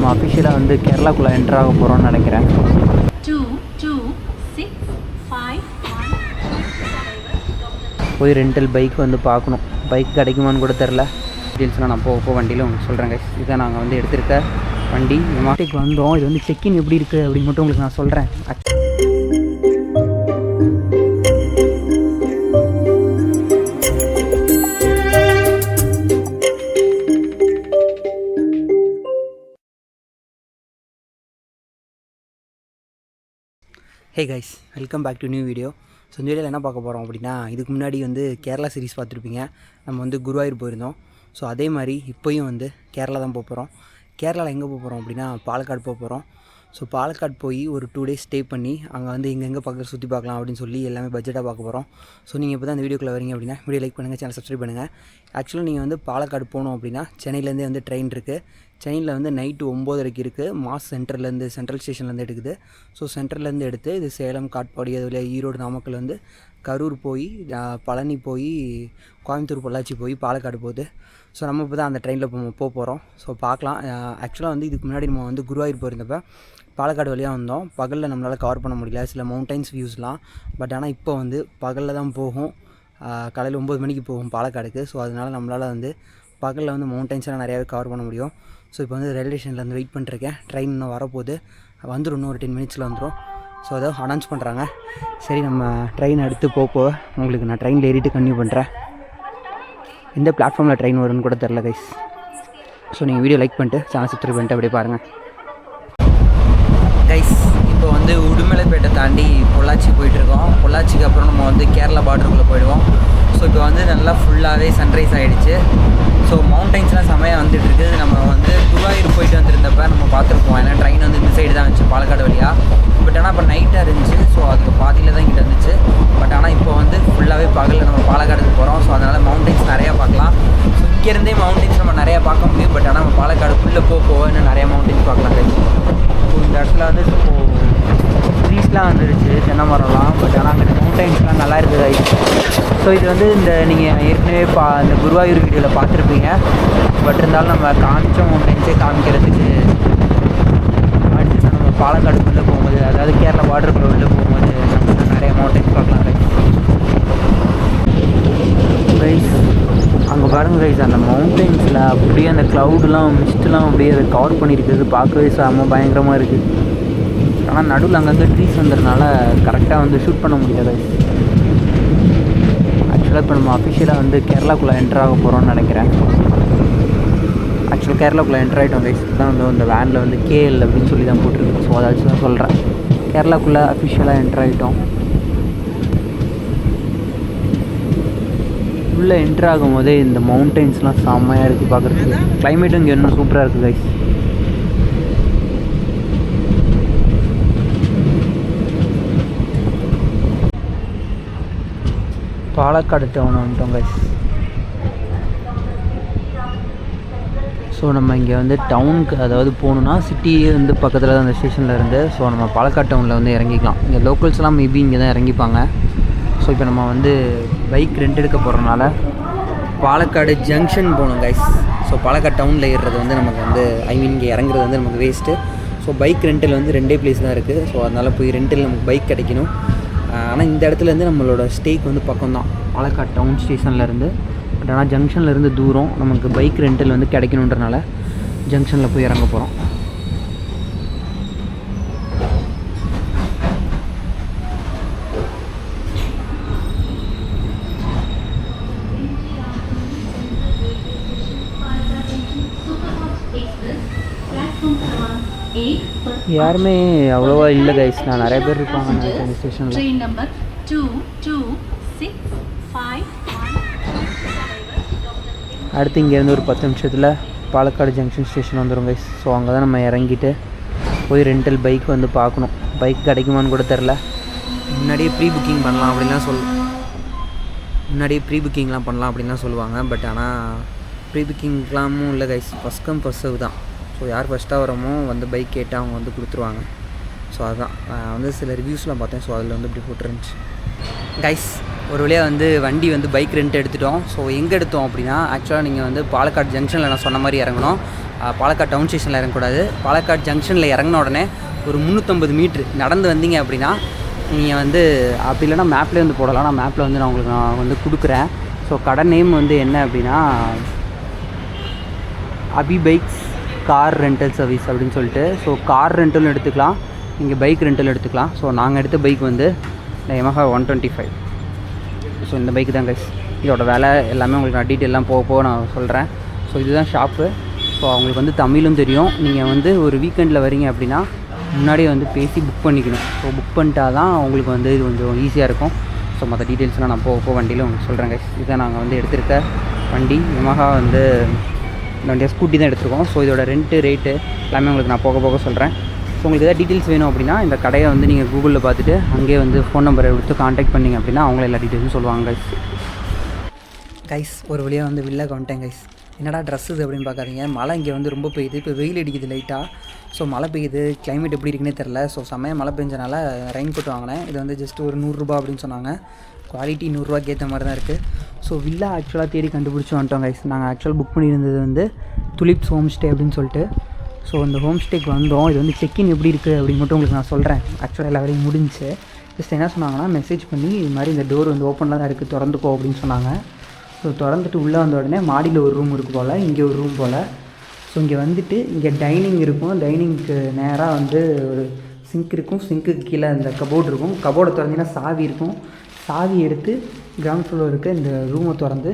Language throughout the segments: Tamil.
நம்ம அஃபிஷியலாக வந்து கேரளாக்குள்ளே என்ட்ரு ஆக போகிறோம்னு நினைக்கிறேன். 22651 போய் ரெண்டல் பைக் வந்து பார்க்கணும். பைக் கிடைக்குமான்னு கூட தெரில. டீட்டெயில்ஸ்லாம் நான் போக வண்டியில் உங்களுக்கு சொல்கிறேன் கைஸ். இதுதான் நாங்கள் வந்து எடுத்திருக்க வண்டி. இந்த மாட்டுக்கு வந்தோம். இது வந்து செக்கின் எப்படி இருக்குது அப்படின்னு மட்டும் உங்களுக்கு நான் சொல்கிறேன். Hey guys, welcome back to new video. So இந்த வீடியோவில் என்ன பார்க்க போகிறோம் அப்படின்னா, இதுக்கு முன்னாடி வந்து கேரளா சீரிஸ் பார்த்துருப்பீங்க. நம்ம வந்து குருவாயூர் போயிருந்தோம். ஸோ அதே மாதிரி இப்போயும் வந்து கேரளா தான் போக போகிறோம். கேரளாவில் எங்கே போக போகிறோம் அப்படின்னா பாலக்காடு போக போகிறோம். ஸோ பாலக்காடு போய் ஒரு 2 days ஸ்டே பண்ணி அங்கே வந்து எங்கெங்கே பக்கத்தில் சுற்றி பார்க்கலாம் அப்படின்னு சொல்லி எல்லாமே பட்ஜெட்டாக பார்க்க போகிறோம். ஸோ நீங்கள் இப்போ தான் இந்த வீடியோக்குள்ளே வரீங்க அப்படின்னா வீடியோ லைக் பண்ணுங்கள், சேனல் சப்ஸ்கிரைப் பண்ணுங்கள். ஆக்சுவலாக நீங்கள் வந்து பாலக்காடு போகணும் அப்படின்னா சென்னையிலேருந்தே வந்து ட்ரெயின் இருக்குது. சென்னையில் வந்து நைட்டு 9:30 இருக்குது. மாஸ் சென்டர்லேருந்து சென்ட்ரல் ஸ்டேஷன்லேருந்து எடுக்குது. ஸோ சென்டர்லேருந்து எடுத்து இது சேலம், காட்பாடி, அதுல ஈரோடு, நாமக்கல் வந்து கரூர் போய் பழனி போய் கோயம்புத்தூர், பொள்ளாச்சி போய் பாலக்காடு போகுது. ஸோ நம்ம இப்போ தான் அந்த ட்ரெயினில் போக போகிறோம். ஸோ பார்க்கலாம். ஆக்சுவலாக வந்து இதுக்கு முன்னாடி நம்ம வந்து குருவாயூர் போயிருந்தப்போ பாலக்காடு வழியாக வந்தோம். பகலில் நம்மளால் கவர் பண்ண முடியல சில மவுண்டைன்ஸ் வியூஸ்லாம். பட் ஆனால் இப்போ வந்து பகலில் தான் போகும். காலையில் 9 மணிக்கு போகும் பாலக்காடுக்கு. ஸோ அதனால் நம்மளால் வந்து பகலில் வந்து மவுண்டைன்ஸ்லாம் நிறையாவே கவர் பண்ண முடியும். ஸோ இப்போ வந்து ரயில்வே ஸ்டேஷனில் வந்து வெயிட் பண்ணிருக்கேன். ட்ரெயின் இன்னும் வரப்போகுது. வந்துடும், இன்னும் ஒரு 10 minutes வந்துடும். ஸோ அதை அனௌன்ஸ் பண்ணுறாங்க. சரி, நம்ம ட்ரெயின் எடுத்து போக உங்களுக்கு நான் ட்ரெயினில் ஏறிட்டு கன்டினியூ பண்ணுறேன். எந்த பிளாட்ஃபார்மில் ட்ரெயின் வரும்னு கூட தெரில கைஸ். ஸோ நீங்கள் வீடியோ லைக் பண்ணிட்டு சேனல் சப்ஸ்கிரைப் பண்ணிட்டு அப்படியே பாருங்கள் கைஸ். இப்போ வந்து உடுமலைப்பேட்டை தாண்டி பொள்ளாச்சி போயிட்டுருக்கோம். பொள்ளாச்சிக்கு அப்புறம் நம்ம வந்து கேரளா பார்டருக்குள்ளே போயிடுவோம். ஸோ இப்போ வந்து நல்லா ஃபுல்லாகவே சன்ரைஸ் ஆகிடுச்சு. ஸோ மவுண்டைன்ஸ்லாம் செமையாக வந்துட்டுருக்கு. நம்ம வந்து குருவாயூர் போயிட்டு வந்துருந்தப்போ நம்ம பார்த்துருப்போம். ஏன்னா ட்ரெயின் வந்து இந்த சைடு தான் இருந்துச்சு பாலக்காடு வழியாக. பட் ஆனால் இப்போ நைட்டாக இருந்துச்சு. ஸோ அதுக்கு பாதியில் தான் இங்கிட்ட இருந்துச்சு. பட் ஆனால் இப்போ வந்து ஃபுல்லாகவே பகலில் நம்ம பாலக்காடுக்கு போகிறோம். ஸோ அதனால் மவுண்டைன்ஸ் நிறையா பார்க்கலாம். ஸோ இங்கேருந்தே மவுண்டைன்ஸ் நம்ம நிறையா பார்க்க முடியும். பட் ஆனால் நம்ம பாலக்காடுக்குள்ளே போக இன்னும் நிறையா மவுண்டைன்ஸ் பார்க்கலாம் கைஸ். ஸோ இந்த இடத்துல வந்து ட்ரீஸ்லாம் வந்துருச்சு, தென்னை மரம்லாம். பட் ஆனால் அங்கே மவுண்டைன்ஸ்லாம் நல்லா இருக்குது கைஸ். ஸோ இது வந்து இந்த நீங்கள் ஏற்கனவே இந்த குருவாயூர் வீடியோவில் பார்த்துருப்பீங்க. பட் இருந்தாலும் நம்ம காமிச்ச மவுண்டைன்ஸே காமிக்கிறதுக்கு அடுத்து நம்ம பாலக்காடுக்குள்ளே போகும்போது, அதாவது கேரளா பார்டருக்குள்ளே உள்ளே போகும்போது நம்ம நிறைய மவுண்டைன்ஸ் பார்க்கலாம் கைஸ். அங்கே பாருங்கள் கைஸ், அந்த மவுண்டைன்ஸில் அப்படியே அந்த க்ளவுடெலாம் மிஸ்ட்லாம் அப்படியே அதை கவர் பண்ணியிருக்குது. பார்க்கவே செம்ம பயங்கரமாக இருக்குது. ஆனால் நடுவில் அங்கங்கே ட்ரீஸ் வந்ததுனால கரெக்டாக வந்து ஷூட் பண்ண முடியாது. ஆக்சுவலாக இப்போ நம்ம அஃபிஷியலாக வந்து கேரளாக்குள்ளே என்ட்ரு ஆக போகிறோம்னு நினைக்கிறேன். ஆக்சுவலாக கேரளாக்குள்ளே என்ட்ரு ஆகிட்டோம் கைஸ். தான் வந்து இந்த வேனில் வந்து கேஎல் அப்படின்னு சொல்லி தான் போட்டிருக்கு. ஸோ அதை தான் சொல்கிறேன். கேரளாக்குள்ளே அஃபிஷியலாக என்ட்ரு ஆகிட்டோம். உள்ளே என்ட்ரு ஆகும் போதே இந்த மவுண்டைன்ஸ்லாம் செம்மையாக இருக்குது பார்க்குறதுக்கு. கிளைமேட்டும் இங்கே இன்னும் சூப்பராக இருக்குது கைஸ். பாலக்காடு டவுன் வந்துட்டோம் கைஸ். ஸோ நம்ம இங்கே வந்து டவுனுக்கு, அதாவது போகணுன்னா சிட்டியே வந்து பக்கத்தில் தான் அந்த ஸ்டேஷனில் இருந்து. ஸோ நம்ம பாலக்காடு டவுனில் வந்து இறங்கிக்கலாம். இங்கே லோக்கல்ஸ்லாம் மேபி இங்கே தான் இறங்கிப்பாங்க. ஸோ இப்போ நம்ம வந்து பைக் ரெண்ட் எடுக்க போகிறதுனால பாலக்காடு ஜங்ஷன் போகணும் கைஸ். ஸோ பாலக்காடு டவுனில் ஏறுறது வந்து நமக்கு வந்து இங்கே இறங்குறது வந்து நமக்கு வேஸ்ட்டு. ஸோ பைக் ரெண்டில் வந்து 2 பிளேஸ் தான் இருக்குது. ஸோ அதனால் போய் ரெண்டில் நமக்கு பைக் கிடைக்கணும். ஆனால் இந்த இடத்துலேருந்து நம்மளோட ஸ்டேக்கு வந்து பக்கம் தான் பாலக்காடு டவுன் ஸ்டேஷன்லேருந்து. பட் ஆனால் ஜங்ஷன்லேருந்து தூரம். நமக்கு பைக் ரெண்டில் வந்து கிடைக்கணுன்றனால ஜங்ஷனில் போய் இறங்க போகிறோம். யாருமே அவ்வளோவா இல்லை கைஸ். நான் நிறைய பேர் இருப்பாங்க இந்த ஸ்டேஷனில். Train number 2265. அடுத்து இங்கேருந்து ஒரு 10 நிமிஷத்தில் பாலக்காடு ஜங்ஷன் ஸ்டேஷன் வந்துடும் கைஸ். ஸோ அங்கே தான் நம்ம இறங்கிட்டு போய் ரெண்டல் பைக் வந்து பார்க்கணும். பைக் கிடைக்குமான்னு கூட தெரில. முன்னாடியே ப்ரீ புக்கிங்லாம் பண்ணலாம் அப்படின்லாம் சொல்லுவாங்க. பட் ஆனால் ப்ரீ புக்கிங்லாமும் இல்லை guys. First come first serve தான். ஸோ யார் ஃபஸ்ட்டாக வரமோ வந்து பைக் கேட்டால் அவங்க வந்து கொடுத்துருவாங்க. ஸோ அதுதான் வந்து சில ரிவ்யூஸ்லாம் பார்த்தேன். ஸோ அதில் வந்து இப்படி போட்டுருந்துச்சு கைஸ். ஒரு வழியாக வந்து வண்டி வந்து பைக் ரெண்ட் எடுத்துட்டோம். ஸோ எங்கே எடுத்தோம் அப்படின்னா, ஆக்சுவலாக நீங்கள் வந்து பாலக்காடு ஜங்ஷனில் நான் சொன்ன மாதிரி இறங்கணும். பாலக்காடு டவுன் ஸ்டேஷனில் இறங்கக்கூடாது. பாலக்காடு ஜங்ஷனில் இறங்கின உடனே ஒரு 350 மீட்ரு நடந்து வந்தீங்க அப்படின்னா நீங்கள் வந்து அப்படி இல்லைனா மேப்லேயே வந்து போடலாம். நான் மேப்பில் வந்து நான் வந்து கொடுக்குறேன். ஸோ கடை நேம் வந்து என்ன அப்படின்னா அபி பைக்ஸ் கார் ரெண்டல் சர்வீஸ் அப்படின்னு சொல்லிட்டு. ஸோ கார் ரெண்டலும் எடுத்துக்கலாம், இங்கே பைக் ரெண்டலும் எடுத்துக்கலாம். ஸோ நாங்கள் எடுத்த பைக் வந்து இந்த Yamaha 125. ஸோ இந்த பைக்கு தான் கைஸ். இதோட வேலை எல்லாமே உங்களுக்கு நான் டீட்டெயிலாம் போக நான் சொல்கிறேன். ஸோ இதுதான் ஷாப்பு. ஸோ அவங்களுக்கு வந்து தமிழும் தெரியும். நீங்கள் வந்து ஒரு வீக்கெண்டில் வரீங்க அப்படின்னா முன்னாடியே வந்து பேசி புக் பண்ணிக்கணும். ஸோ புக் பண்ணிட்டா தான் உங்களுக்கு வந்து இது கொஞ்சம் ஈஸியாக இருக்கும். ஸோ மற்ற டீட்டெயில்ஸ்லாம் நான் போக வண்டியில் உங்களுக்கு சொல்கிறேன் கைஸ். இதுதான் நாங்கள் வந்து எடுத்திருக்க வண்டி. Yamaha வந்து இந்த வண்டியாக ஸ்கூட்டி தான் எடுத்துருக்கோம். ஸோ இதோட ரெண்ட்டு ரேட்டு எல்லாமே உங்களுக்கு நான் போக சொல்கிறேன். ஸோ உங்களுக்கு எதாவது டீட்டெயில்ஸ் வேணும் அப்படின்னா இந்த கடையை வந்து நீங்கள் கூகுளில் பார்த்துட்டு அங்கேயே வந்து ஃபோன் நம்பரை எடுத்து காண்டாக்ட் பண்ணிங்க அப்படின்னா அவங்கள எல்லா டீட்டெயில்ஸும் சொல்லுவாங்க கைஸ். ஒரு வழியாக வந்து வில்லாக வந்துட்டேன் கைஸ். என்னடா ட்ரெஸ்ஸஸ் அப்படின்னு பார்க்காதீங்க. மழை இங்கே வந்து ரொம்ப பெய்யுது. இப்போ வெயில் அடிக்குது லைட்டாக. ஸோ மழை பெய்யுது, கிளைமேட் எப்படி இருக்குன்னே தெரில. ஸோ செம்மையாக மழை பெஞ்சனால ரெயின் கோட் வாங்கினேன். இது வந்து ஜஸ்ட் ஒரு 100 ரூபா அப்படின்னு சொன்னாங்க. குவாலிட்டி 100 ரூபாய்க்கு ஏற்ற மாதிரி தான் இருக்குது. ஸோ வில்லா ஆக்சுவலாக தேடி கண்டுபிடிச்சி வந்துட்டோம் கைஸ். நாங்கள் ஆக்சுவலாக புக் பண்ணியிருந்தது வந்து துலிப்ஸ் ஹோம் ஸ்டே அப்படின்னு சொல்லிட்டு. ஸோ இந்த ஹோம் ஸ்டேக்கு வந்தோம். இது வந்து செக்இன் எப்படி இருக்குது அப்படின்னு மட்டும் உங்களுக்கு நான் சொல்கிறேன். ஆக்சுவலாக எல்லா வேலையும் முடிஞ்சு ஜஸ்ட் என்ன சொன்னாங்கன்னா மெசேஜ் பண்ணி இது மாதிரி இந்த டோர் வந்து ஓப்பனில் தான் இருக்குது, திறந்துக்கோ அப்படின்னு சொன்னாங்க. ஸோ திறந்துட்டு உள்ளே வந்த உடனே மாடியில் ஒரு ரூம் இருக்குது போல், இங்கே ஒரு ரூம் போல். ஸோ இங்கே வந்துட்டு இங்கே டைனிங் இருக்கும். டைனிங்க்கு நேராக வந்து ஒரு சிங்க் இருக்கும். சிங்க்குக்கு கீழே இந்த கபோர்டு இருக்கும். கபோர்டை திறந்தீங்கன்னா சாவி இருக்கும். சாவி எடுத்து கிரவுண்ட் ஃப்ளோர் இருக்க இந்த ரூமை திறந்து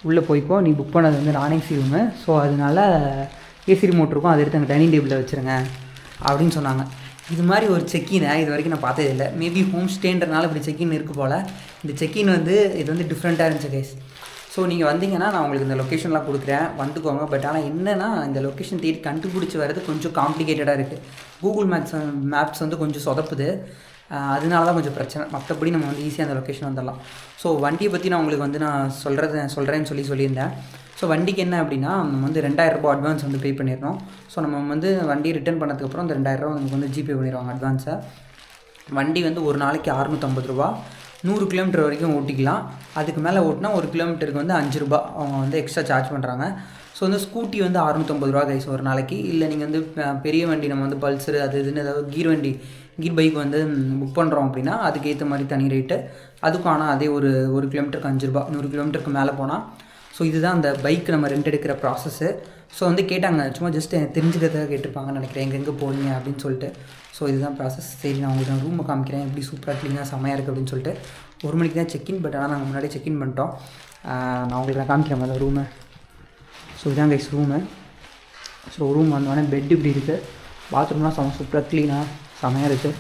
உள்ளே போய்க்கோ. நீ புக் பண்ணது வந்து நான்ஏசி ரூமு. ஸோ அதனால ஏசி ரிமோட் இருக்கும், அதை எடுத்து அங்கே டைனிங் டேபிளில் வச்சுருங்க அப்படின்னு சொன்னாங்க. இது மாதிரி ஒரு செக்கினை இது வரைக்கும் நான் பார்த்தது இல்லை. மேபி ஹோம் ஸ்டேன்றனால இப்படி செக்கின் இருக்குது போல். இந்த செக்கின் வந்து இது வந்து டிஃப்ரெண்ட்டாக இருந்துச்சு கைஸ். ஸோ நீங்கள் வந்தீங்கன்னா நான் உங்களுக்கு இந்த லொக்கேஷன்லாம் கொடுக்குறேன், வந்துக்கோங்க. பட் ஆனால் என்னென்னா இந்த லொக்கேஷன் தேடி கண்டுபிடிச்சி வர்றது கொஞ்சம் காம்ப்ளிகேட்டடாக இருக்குது. கூகுள் மேப்ஸ் வந்து கொஞ்சம் சொதப்புது. அதனால தான் கொஞ்சம் பிரச்சனை. மற்றபடி நம்ம வந்து ஈஸியாக அந்த லொக்கேஷன் வந்துடலாம். ஸோ வண்டியை பற்றி நான் உங்களுக்கு வந்து நான் சொல்கிறேன்னு சொல்லியிருந்தேன். ஸோ வண்டிக்கு என்ன அப்படின்னா நம்ம வந்து 2000 ரூபா அட்வான்ஸ் வந்து பே பண்ணிடணும். ஸோ நம்ம வந்து வண்டி ரிட்டர்ன் பண்ணதுக்கப்புறம் அந்த 2000 ரூபா நமக்கு வந்து ஜிபே பண்ணிடுவாங்க அட்வான்ஸை. வண்டி வந்து ஒரு நாளைக்கு 650 ரூபா, 100 கிலோமீட்டர் வரைக்கும் ஓட்டிக்கலாம். அதுக்கு மேலே ஓட்டினா 1 கிலோமீட்டருக்கு வந்து 5 ரூபா அவங்க வந்து எக்ஸ்ட்ரா சார்ஜ் பண்ணுறாங்க. ஸோ வந்து ஸ்கூட்டி வந்து 650 ரூபா கைஸ் ஒரு நாளைக்கு. இல்லை நீங்கள் வந்து பெரிய வண்டி நம்ம வந்து பல்சரு அது இதுன்னு ஏதாவது கீர் பைக் வந்து புக் பண்ணுறோம் அப்படின்னா அதுக்கு ஏற்ற மாதிரி தனி ரேட்டு. அதுக்கும் ஆனால் அதே ஒரு கிலோமீட்டருக்கு 5 ரூபா, 100 கிலோமீட்டருக்கு மேலே போனால். ஸோ இதுதான் அந்த பைக் நம்ம ரெண்ட் எடுக்கிற ப்ராசஸ்ஸு. ஸோ வந்து கேட்டாங்க, சும்மா ஜஸ்ட் தெரிஞ்சுக்கிறதாக கேட்டிருப்பாங்கன்னு நினைக்கிறேன், எங்கெங்கே போகிறீங்க அப்படின்னு சொல்லிட்டு. ஸோ இதுதான் ப்ராசஸ். சரி நான் உங்களுக்கு நான் ரூமை காமிக்கிறேன், எப்படி சூப்பராக க்ளீனாக செமையாக இருக்குது அப்படின்னு சொல்லிட்டு. 1 மணிக்கு தான் செக்இன். பட் ஆனால் நாங்கள் முன்னாடியே செக்இன் பண்ணிட்டோம். நான் உங்களுக்கு நான் காமிக்கிறேன் முதல்ல ரூமை. ஸோ இதுதான் கைஸ் ரூமு. ஸோ ரூம் வந்தோடனே பெட் இப்படி இருக்குது. பாத்ரூம்லாம் சூப்பராக க்ளீனாக செமையாக இருக்குது.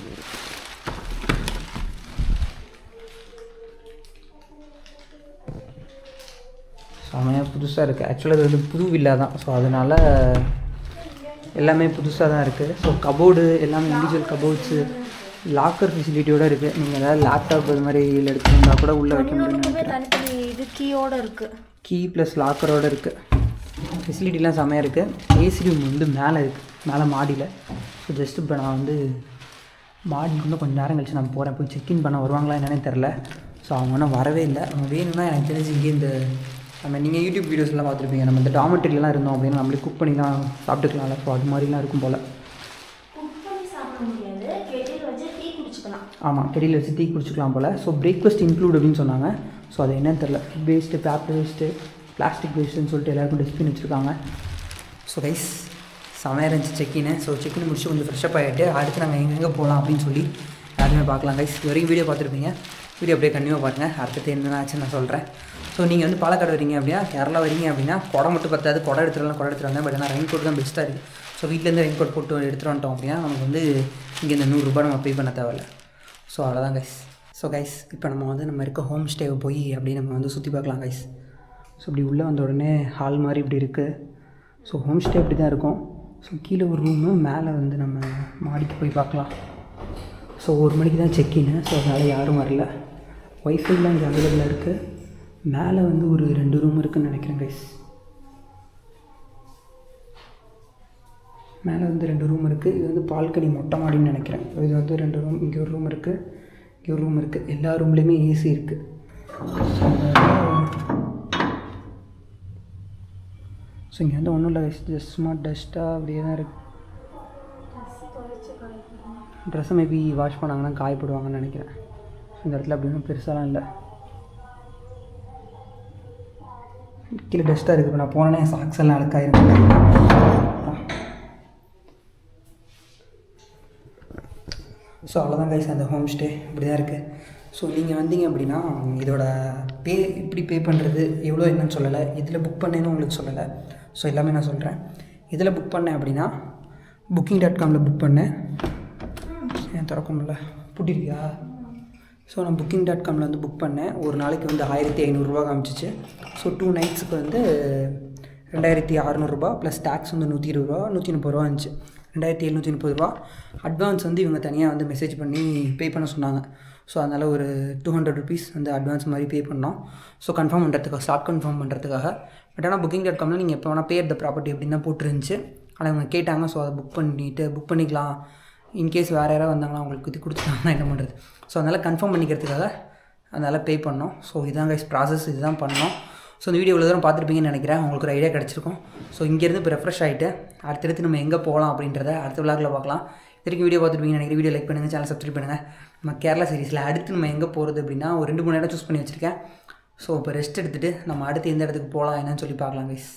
செமையாக புதுசாக இருக்குது. ஆக்சுவலாக இது வந்து புது வில்லா தான். ஸோ அதனால் எல்லாமே புதுசாக தான் இருக்குது. ஸோ கபோர்டு எல்லாமே இண்டிவிஜுவல் கபோர்ட்ஸு, லாக்கர் ஃபெசிலிட்டியோடு இருக்குது. நீங்கள் ஏதாவது லேப்டாப் இது மாதிரி எடுத்துகிட்டு வந்தால் கூட உள்ளே வைக்க முடியும்னு நினைக்கிறேன். இது கீயோடு இருக்குது. கீ ப்ளஸ் லாக்கரோடு இருக்குது. ஃபெசிலிட்டிலாம் செமையாக இருக்குது. ஏசி ரூம் வந்து மேலே இருக்குது, மேலே மாடியில். ஸோ ஜஸ்ட் இப்போ நான் வந்து மாடிக்கு இன்னும் கொஞ்சம் நேரம் கழிச்சு நான் போகிறேன். போய் செக்இன் பண்ண வருவாங்களா என்னன்னே தெரில. ஸோ அவங்க இன்னும் வரவே இல்லை. அவங்க வேணும்னா எனக்கு தெரிஞ்சு இங்கே இந்த நம்ம நீங்கள் யூடியூப் வீடியோஸ்லாம் பார்த்துருப்பீங்க, நம்ம இந்த டாமெட்ரிலாம் இருந்தோம் அப்படின்னா நம்மளே குக் பண்ணி தான் சாப்பிட்டுக்கலாம்ல. ஸோ அது மாதிரிலாம் இருக்கும் போல். ஆமாம், கெடியில் வச்சு டீ குடிச்சிக்கலாம் போல். ஸோ பிரேக்ஃபாஸ்ட் இன்க்ளூட் அப்படின்னு சொன்னாங்க. ஸோ அது என்னன்னு தெரில. Food waste, paper waste, plastic வேஸ்ட்டுன்னு சொல்லிட்டு எல்லாருக்கும் டஸ்ட்பின் வச்சுருக்காங்க. ஸோ கைஸ் செமையாக இருந்துச்சு செக்கின்னு. ஸோ செக்கின் முடிச்சு கொஞ்சம் ஃப்ரெஷ்அப் ஆகிட்டு அடுத்து நாங்கள் எங்கெங்கே போகலாம் அப்படின்னு சொல்லி யாருமே பார்க்கலாம் கைஸ். இது வரைக்கும் வீடியோ பார்த்துருப்பீங்க. வீடியோ அப்படியே கண்டிப்பாக பாருங்கள். அடுத்தது என்ன ஆச்சுன்னு நான் சொல்கிறேன். ஸோ நீங்கள் வந்து பாலக்காடு வரீங்க அப்படின்னா, கேரளா வரீங்க அப்படின்னா குடம் மட்டும் பத்தாது, குடம் எடுத்துகிட்டு வந்தேன். பட் ஆனால் ரெயின் கோட் தான் பெஸ்ட்டாக இருக்குது. ஸோ வீட்டிலேருந்து ரெயின் கோட் போட்டு எடுத்துகிட்டு வந்துட்டோம் அப்படின்னா நமக்கு வந்து இங்கே இந்த 100 ரூபா நம்ம பே பண்ண தேவையில்ல. ஸோ அவ்வளோதான் கைஸ். ஸோ கைஸ் இப்போ நம்ம இருக்க ஹோம் ஸ்டேவை போய் அப்படியே நம்ம வந்து சுற்றி பார்க்கலாம் கைஸ். ஸோ இப்படி உள்ளே வந்த உடனே ஹால் மாதிரி இப்படி இருக்குது. ஸோ ஹோம் ஸ்டே இப்படி தான் இருக்கும். ஸோ கீழே ஒரு ரூமு, மேலே வந்து நம்ம மாடிக்கு போய் பார்க்கலாம். ஸோ 1 மணிக்கு தான் செக்கின்னு. ஸோ அதனால் யாரும் வரல. ஒய்ஃபைலாம் இங்கே அவைலபிளாக இருக்குது. மேலே வந்து ஒரு 2 ரூம் இருக்குதுன்னு நினைக்கிறேன் கைஸ். மேலே வந்து 2 ரூம் இருக்குது. இது வந்து பால்கனி மொட்டை மாடின்னு நினைக்கிறேன். இது வந்து 2 ரூம். இங்கே ஒரு ரூம் இருக்குது, இங்கே ஒரு ரூம் இருக்குது. எல்லா ரூம்லேயுமே ஏசி இருக்குது. ஸோ இங்கே வந்து ஒன்றும் இல்லை ஜஸ்ட் சும்மா டஸ்ட்டாக அப்படியே தான் இருக்குது. ட்ரெஸ்ஸை மேபி வாஷ் பண்ணாங்கன்னா காயப்படுவாங்கன்னு நினைக்கிறேன். இந்த இடத்துல அப்படி ஒன்றும் பெருசாலாம் இல்லை. கீழே டஸ்ட்டாக இருக்குது. இப்போ நான் போனேன்னா என் சாக்ஸ் எல்லாம் அழுக்காயிருக்கும். ஸோ அவ்வளோதான் கைஸ், அந்த ஹோம் ஸ்டே இப்படி தான் இருக்குது. ஸோ நீங்கள் வந்தீங்க அப்படின்னா இதோட எப்படி பே பண்ணுறது எவ்வளோ என்னன்னு சொல்லலை, இதில் புக் பண்ணேன்னு உங்களுக்கு சொல்லலை. ஸோ எல்லாமே நான் சொல்கிறேன். இதில் புக் பண்ணேன் அப்படின்னா booking.comல புக் பண்ணேன். ஏன் திறக்க முடியல, புட்டிருக்கியா? ஸோ நான் booking.comல வந்து புக் பண்ணேன். ஒரு நாளைக்கு வந்து 1500 காமிச்சிச்சு. ஸோ 2 நைட்ஸுக்கு வந்து 2600 ப்ளஸ் டேக்ஸ் வந்து 120 130 இருந்துச்சு. 2730. அட்வான்ஸ் வந்து இவங்க தனியாக வந்து மெசேஜ் பண்ணி பே பண்ண சொன்னாங்க. ஸோ அதனால் ஒரு 200 ருபீஸ் வந்து அட்வான்ஸ் மாதிரி பே பண்ணோம். ஸோ கன்ஃபார்ம் பண்ணுறதுக்காக, ஸ்லாட் கன்ஃபார்ம் பண்ணுறதுக்காக. பட் ஆனால் booking.comல நீங்கள் எப்போ வேணால் பே த ப்ராப்பர்ட்டி அப்படின்னு தான் போட்டுருந்துச்சு. ஆனால் இவங்க கேட்டாங்க. ஸோ அதை புக் பண்ணிக்கலாம். இன்கேஸ் வேறு யாராவது வந்தாங்கன்னா அவங்களுக்கு இது கொடுத்துட்டாங்கன்னா என்ன பண்ணுறது. ஸோ அதனால் கன்ஃபார்ம் பண்ணிக்கிறதுக்காக அதனால் பே பண்ணோம். ஸோ இதுதான் கைஸ் ப்ராசஸ், இதுதான் பண்ணோம். ஸோ இந்த வீடியோ இவ்வளோ தூரம் பார்த்துருப்பீங்கன்னு நினைக்கிறேன். உங்களுக்கு ஒரு ஐடியா கிடச்சிருக்கும். ஸோ இங்கேருந்து இப்போ ரெஃப்ரெஷ் ஆகிட்டு அடுத்தடுத்து நம்ம எங்கே போகலாம் அப்படின்றத அடுத்த விளாகில் பார்க்கலாம். இதுக்கு வீடியோ பார்த்துருப்பீங்கன்னு நினைக்கிறேன். வீடியோ லைக் பண்ணுங்கள், சேனல் சப்ஸ்கிரைப் பண்ணுங்கள். நம்ம கேரளா சீரிஸில் அடுத்து நம்ம எங்கே போகிறது அப்படின்னா ஒரு 2-3 இடம் சூஸ் பண்ணி வச்சுருக்கேன். ஸோ இப்போ ரெஸ்ட் எடுத்துகிட்டு நம்ம அடுத்து எந்த இடத்துக்கு போகலாம் என்னன்னு சொல்லி பார்க்கலாம் கைஸ்.